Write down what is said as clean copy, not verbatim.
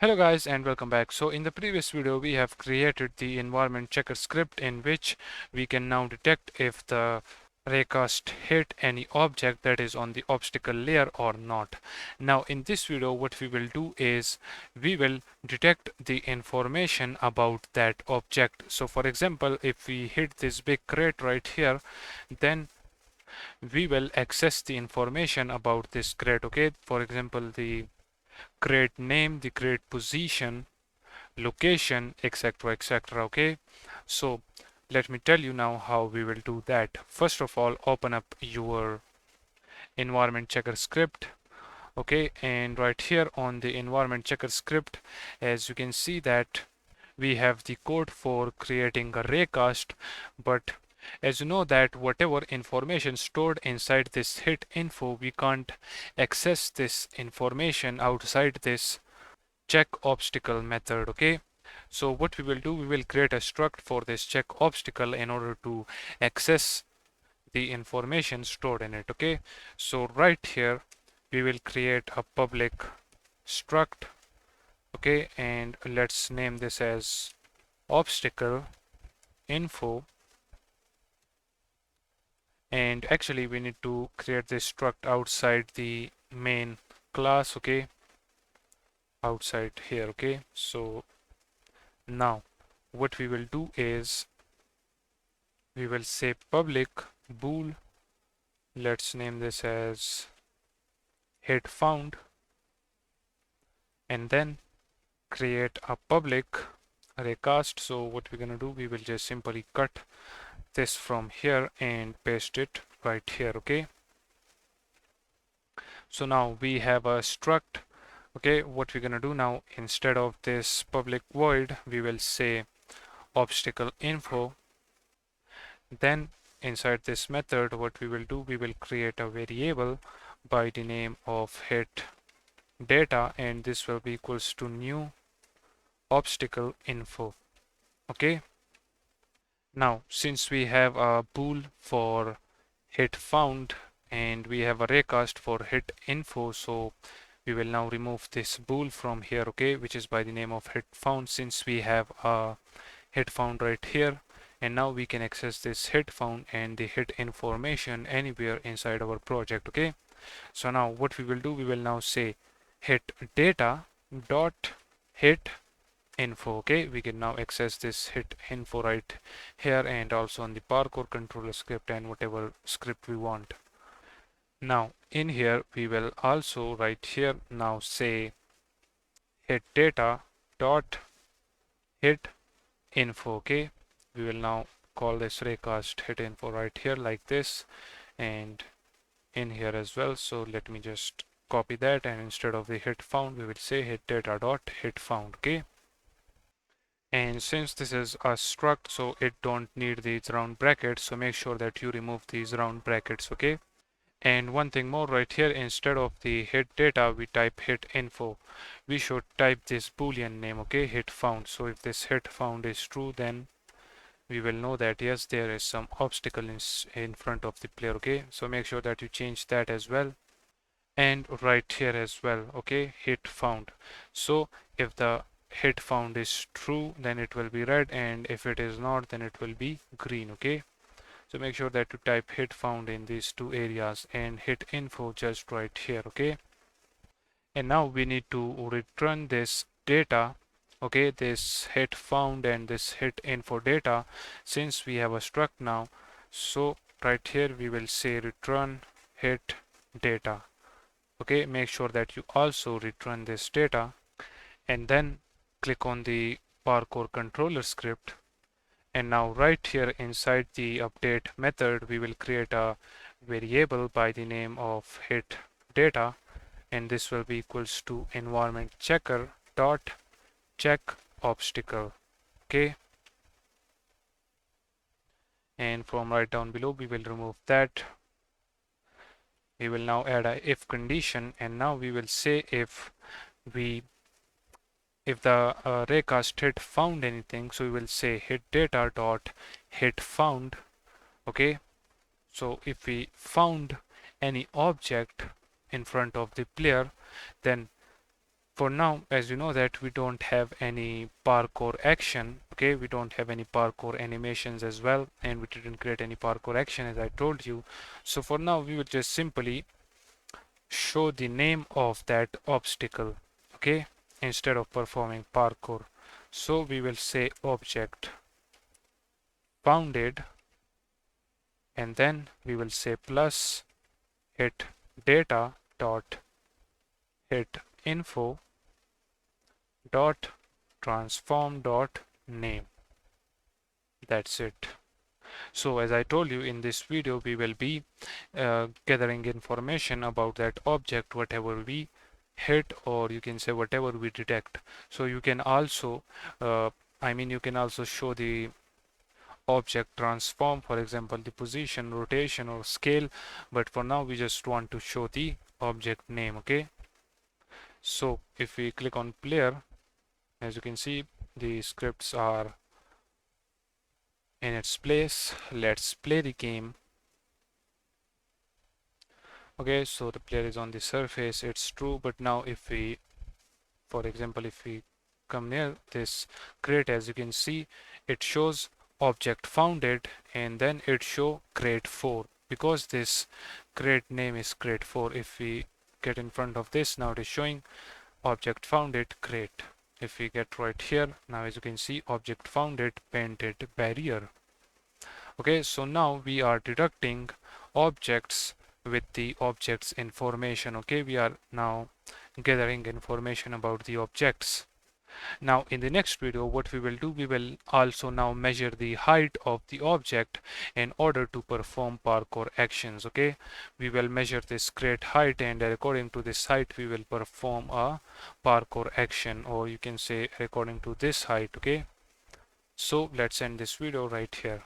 Hello guys and welcome back. So in the previous video we have created the environment checker script in which we can now detect if the raycast hit any object that is on the obstacle layer or not. Now in this video what we will do is we will detect the information about that object. So for example, if we hit this big crate right here, then we will access the information about this crate. Okay, for example, the crate name, the crate position, location, etc, etc. Okay, so let me tell you now how we will do that. First of all, open up your environment checker script. Okay, and right here on the environment checker script, as you can see that we have the code for creating a raycast, but as you know that whatever information stored inside this hit info, we can't access this information outside this check obstacle method. Okay, so what we will do, we will create a struct for this check obstacle in order to access the information stored in it. Okay, so right here we will create a public struct. Okay, and let's name this as obstacle info, and actually we need to create this struct outside the main class. Okay, outside here. Okay, so now what we will do is we will say public bool, let's name this as hit found, and then create a public raycast. So what we're gonna do, we will just simply cut this from here and paste it right here. Okay, so now we have a struct. Okay, what we're gonna do now, instead of this public void, we will say obstacle info. Then inside this method, what we will do, we will create a variable by the name of hit data, and this will be equals to new obstacle info. Okay, now since we have a bool for hit found and we have a raycast for hit info, so we will now remove this bool from here. Okay, which is by the name of hit found, since we have a hit found right here, and now we can access this hit found and the hit information anywhere inside our project. Okay, so now what we will do, we will now say hit data dot hit info. Okay, we can now access this hit info right here and also on the Parkour controller script and whatever script we want. Now in here we will also right here now say hit data dot hit info. Okay, we will now call this raycast hit info right here like this, and in here as well. So let me just copy that, and instead of the hit found we will say hit data dot hit found. Okay, and since this is a struct, so it don't need these round brackets, so make sure that you remove these round brackets. Okay, and one thing more right here, instead of the hit data we type hit info, we should type this boolean name. Okay, hit found. So if this hit found is true, then we will know that yes, there is some obstacle in front of the player. Okay, so make sure that you change that as well, and right here as well. Okay, hit found. So if the hit found is true, then it will be red, and if it is not, then it will be green. Okay, so make sure that you type hit found in these two areas and hit info just right here. Okay, and now we need to return this data. Okay, this hit found and this hit info data, since we have a struct now, so right here we will say return hit data. Okay, make sure that you also return this data, and then click on the Parkour controller script, and now right here inside the update method we will create a variable by the name of hit data, and this will be equals to environment checker dot check obstacle. Okay, and from right down below we will remove that. We will now add a if condition, and now we will say if the raycast hit found anything, so we will say hit data dot hit found. Okay, so if we found any object in front of the player, then for now, as you know that we don't have any parkour action, okay, we don't have any parkour animations as well, and we didn't create any parkour action as I told you. So for now we will just simply show the name of that obstacle, okay, instead of performing parkour. So we will say object founded, and then we will say plus hit data dot hit info dot transform dot name. That's it. So as I told you, in this video we will be gathering information about that object, whatever we hit, or you can say whatever we detect. So you can also you can also show the object transform, for example the position, rotation or scale, but for now we just want to show the object name. Okay, so if we click on player, as you can see the scripts are in its place. Let's play the game. Okay, so the player is on the surface, it's true, but now if we, for example, if we come near this crate, as you can see, it shows object founded, and then it show crate 4 because this crate name is crate 4. If we get in front of this, now it is showing object founded crate. If we get right here, now as you can see, object founded painted barrier. Okay, so now we are deducting objects with the objects information. Okay, we are now gathering information about the objects. Now in the next video, what we will do, we will also now measure the height of the object in order to perform parkour actions. Okay, we will measure this crate height, and according to this height we will perform a parkour action, or you can say according to this height. Okay, so let's end this video right here.